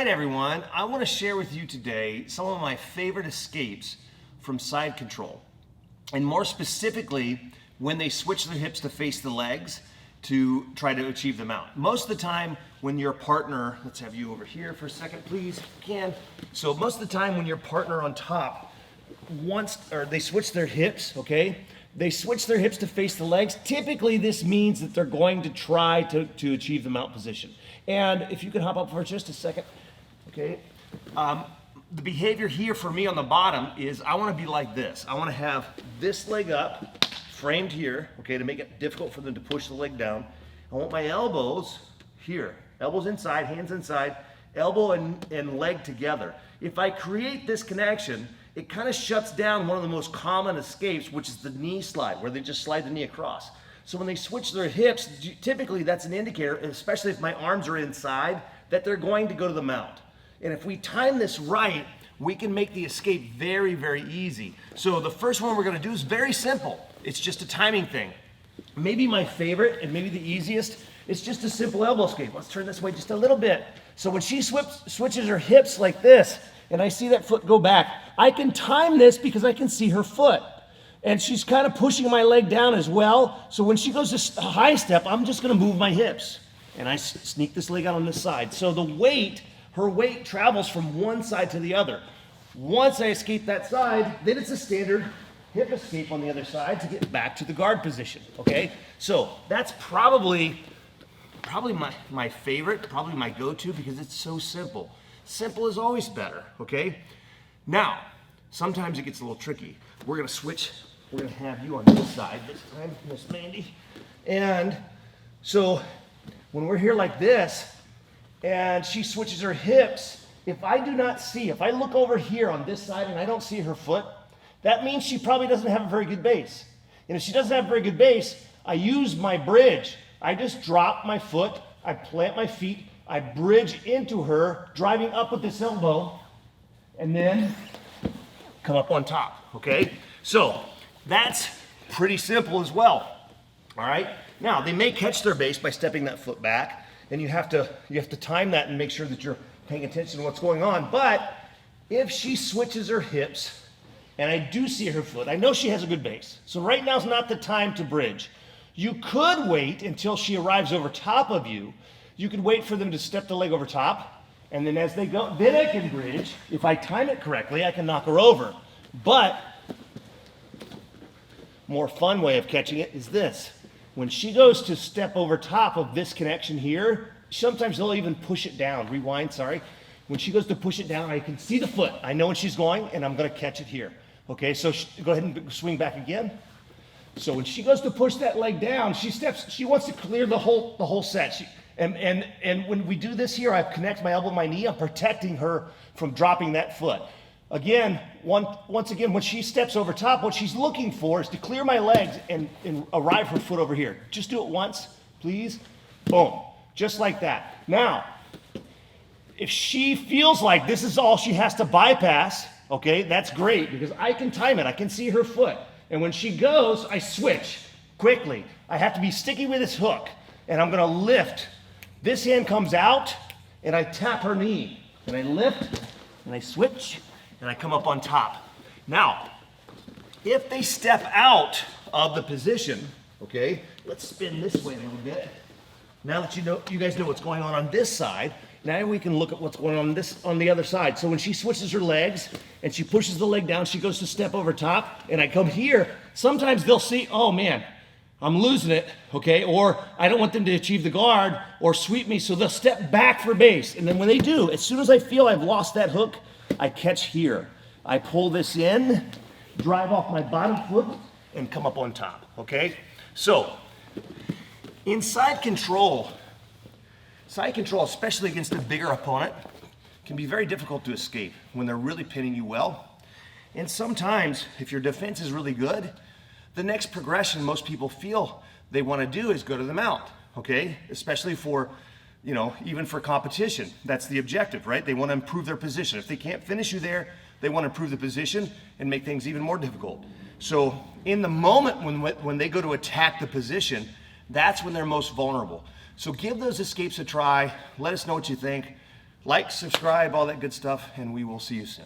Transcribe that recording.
right, everyone, I want to share with you today some of my favorite escapes from side control. And more specifically, when they switch their hips to face the legs to try to achieve the mount. Most of the time when your partner, let's have you over here for a second, please, if you can. So most of the time when your partner on top they switch their hips, okay? They switch their hips to face the legs. Typically, this means that they're going to try to achieve the mount position. And if you could hop up for just a second, okay? The behavior here for me on the bottom is I want to be like this. I want to have this leg up, framed here, okay, to make it difficult for them to push the leg down. I want my elbows here, elbows inside, hands inside, elbow and leg together. If I create this connection, it kind of shuts down one of the most common escapes, which is the knee slide, where they just slide the knee across. So when they switch their hips, typically that's an indicator, especially if my arms are inside, that they're going to go to the mount. And if we time this right, we can make the escape very, very easy. So the first one we're gonna do is very simple. It's just a timing thing. Maybe my favorite and maybe the easiest, it's just a simple elbow escape. Let's turn this way just a little bit. So when she switches her hips like this, and I see that foot go back, I can time this because I can see her foot. And she's kind of pushing my leg down as well. So when she goes to a high step, I'm just gonna move my hips. And I sneak this leg out on this side. So the weight, her weight travels from one side to the other. Once I escape that side, then it's a standard hip escape on the other side to get back to the guard position, okay? So that's probably my favorite, probably my go-to because it's so simple. Simple is always better, okay? Now, sometimes it gets a little tricky. We're gonna switch, we're gonna have you on this side this time, Miss Mandy. And so when we're here like this, and she switches her hips, if I look over here on this side and I don't see her foot, that means she probably doesn't have a very good base. And if she doesn't have a very good base, I use my bridge. I just drop my foot, I plant my feet, I bridge into her, driving up with this elbow, and then come up on top, okay? So that's pretty simple as well, all right? Now, they may catch their base by stepping that foot back, and you have to time that and make sure that you're paying attention to what's going on. But if she switches her hips, and I do see her foot, I know she has a good base. So right now is not the time to bridge. You could wait until she arrives over top of you. You could wait for them to step the leg over top, and then as they go, then I can bridge. If I time it correctly, I can knock her over. But more fun way of catching it is this. When she goes to step over top of this connection here, sometimes they'll even push it down. Rewind, sorry. When she goes to push it down, I can see the foot. I know when she's going, and I'm gonna catch it here. Okay, so go ahead and swing back again. So when she goes to push that leg down, she wants to clear the whole set. And when we do this here, I connect my elbow and my knee, I'm protecting her from dropping that foot. Again, once again, when she steps over top, what she's looking for is to clear my legs and arrive her foot over here. Just do it once, please. Boom, just like that. Now, if she feels like this is all she has to bypass, okay, that's great because I can time it. I can see her foot. And when she goes, I switch quickly. I have to be sticky with this hook, and I'm gonna lift. This hand comes out, and I tap her knee, and I lift, and I switch, and I come up on top. Now, if they step out of the position, okay, let's spin this way a little bit. Now that you guys know what's going on this side, now we can look at what's going on the other side. So when she switches her legs and she pushes the leg down, she goes to step over top, and I come here, sometimes they'll see, oh man, I'm losing it, okay? Or I don't want them to achieve the guard or sweep me, so they'll step back for base. And then when they do, as soon as I feel I've lost that hook, I catch here. I pull this in, drive off my bottom foot, and come up on top, okay? So, in side control, especially against a bigger opponent, can be very difficult to escape when they're really pinning you well. And sometimes, if your defense is really good, the next progression most people feel they want to do is go to the mount, okay? Especially for, even for competition. That's the objective, right? They want to improve their position. If they can't finish you there, they want to improve the position and make things even more difficult. So in the moment when they go to attack the position, that's when they're most vulnerable. So give those escapes a try. Let us know what you think. Like, subscribe, all that good stuff, and we will see you soon.